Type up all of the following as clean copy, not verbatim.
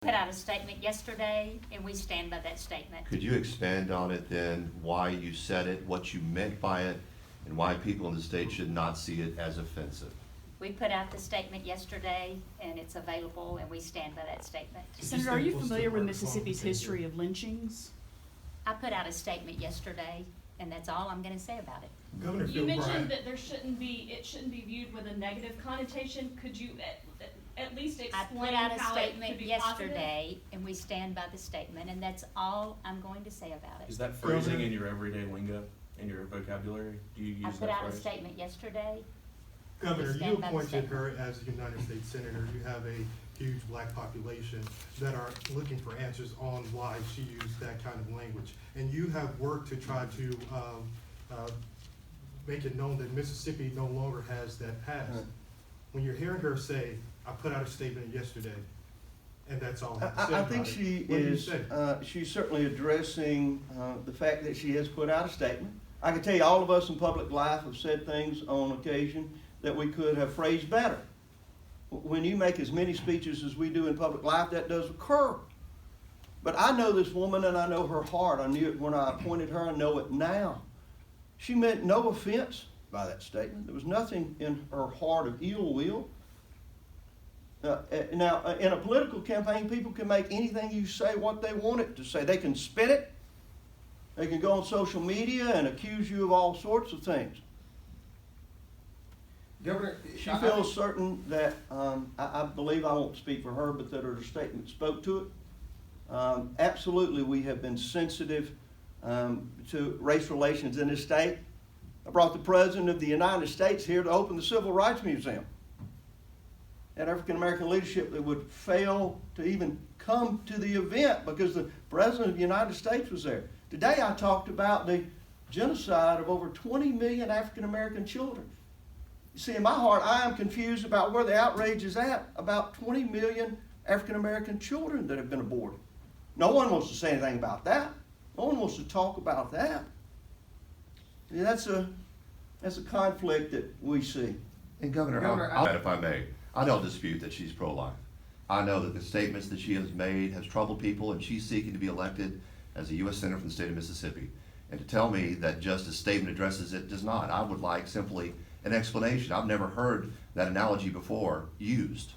Put out a statement yesterday, and we stand by that statement. Could you expand on it then, why you said it, what you meant by it, and why people in the state should not see it as offensive? We put out the statement yesterday, and it's available, and we stand by that statement. Senator, are you familiar with Mississippi's history of lynchings? I put out a statement yesterday, and that's all I'm gonna say about it. Governor You Phil mentioned Bryant. that it shouldn't be viewed with a negative connotation. Could you at least I explain put out a how it could statement be yesterday, and we stand by the statement, and that's all I'm going to say about Is it. that phrasing in your everyday lingo, in your vocabulary? Do you I use put that out a phrase? statement yesterday. Governor, stand you by the appointed statement. her as a United States Senator. You have a huge black population that are looking for answers on why she used that kind of language. And you have worked to try to make it known that Mississippi no longer has that past. Right. When you're hearing her say, I put out a statement yesterday, and that's all I have to say I about think it. she What do you is, say? she's certainly addressing the fact that she has put out a statement. I can tell you, all of us in public life have said things on occasion that we could have phrased better. When you make as many speeches as we do in public life, that does occur. But I know this woman and I know her heart. I knew it when I appointed her, I know it now. She meant no offense by that statement. There was nothing in her heart of ill will. Now, in a political campaign, people can make anything you say what they want it to say. They can spin it. They can go on social media and accuse you of all sorts of things. Governor, She feels certain that, I believe, I won't speak for her, but that her statement spoke to it. Absolutely, we have been sensitive to race relations in this state. I brought the President of the United States here to open the Civil Rights Museum. Had African American leadership that would fail to even come to the event because the President of the United States was there. Today I talked about the genocide of over 20 million African American children. You see, in my heart, I am confused about where the outrage is at about 20 million African American children that have been aborted. No one wants to say anything about that. No one wants to talk about that. Yeah, that's a conflict that we see. And Governor, Governor, if I may, I don't dispute that she's pro-life. I know that the statements that she has made has troubled people, and she's seeking to be elected as a U.S. Senator from the state of Mississippi. And to tell me that just a statement addresses it does not, I would like simply an explanation. I've never heard that analogy before used.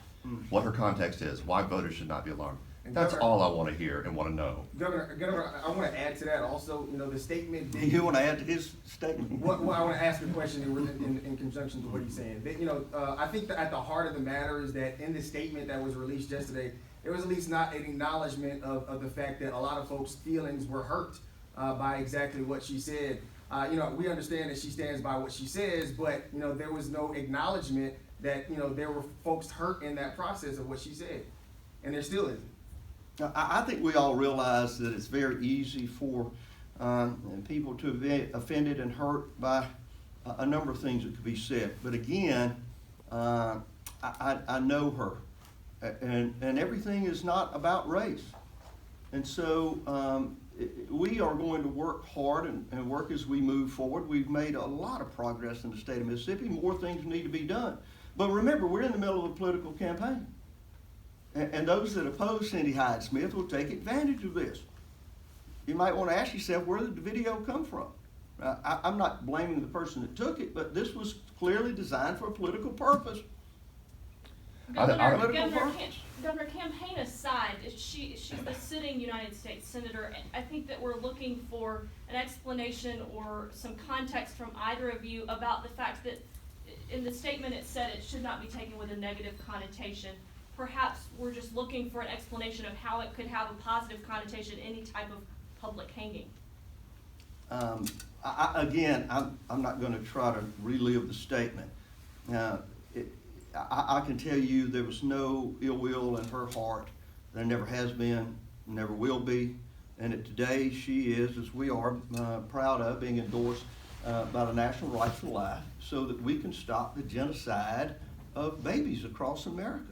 What her context is, why voters should not be alarmed. And That's Governor- all I want to hear and want to know. Governor, I want to add to that also. You know, the statement. Do you want to add to his statement? Well, I want to ask a question in conjunction to what he's saying. That, you know, I think that at the heart of the matter is that in the statement that was released yesterday, there was at least not an acknowledgement of the fact that a lot of folks' feelings were hurt by exactly what she said. You know, we understand that she stands by what she says, but, you know, there was no acknowledgement that, you know, there were folks hurt in that process of what she said. And there still isn't. I think we all realize that it's very easy for people to be offended and hurt by a number of things that could be said. But again, I know her, and everything is not about race. And so we are going to work hard and work as we move forward. We've made a lot of progress in the state of Mississippi. More things need to be done. But remember, we're in the middle of a political campaign. And those that oppose Cindy Hyde-Smith will take advantage of this. You might want to ask yourself, where did the video come from? I'm not blaming the person that took it, but this was clearly designed for a political purpose. Governor, campaign aside, she's the sitting United States Senator, and I think that we're looking for an explanation or some context from either of you about the fact that in the statement it said it should not be taken with a negative connotation. Perhaps we're just looking for an explanation of how it could have a positive connotation, any type of public hanging. Again, I'm not going to try to relive the statement. I can tell you there was no ill will in her heart. There never has been, never will be. And that today she is, as we are, proud of being endorsed by the National Right to Life so that we can stop the genocide of babies across America.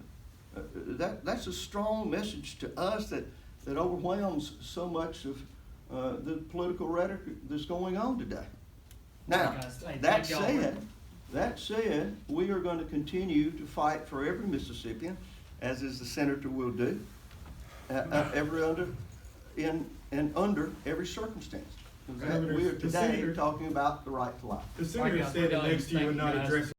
That's a strong message to us that overwhelms so much of the political rhetoric that's going on today. Now, that said, we are going to continue to fight for every Mississippian, as is the senator will do. under every circumstance. Governor, We are the today senator- talking about the right to life. The senator standing next to you and not addressing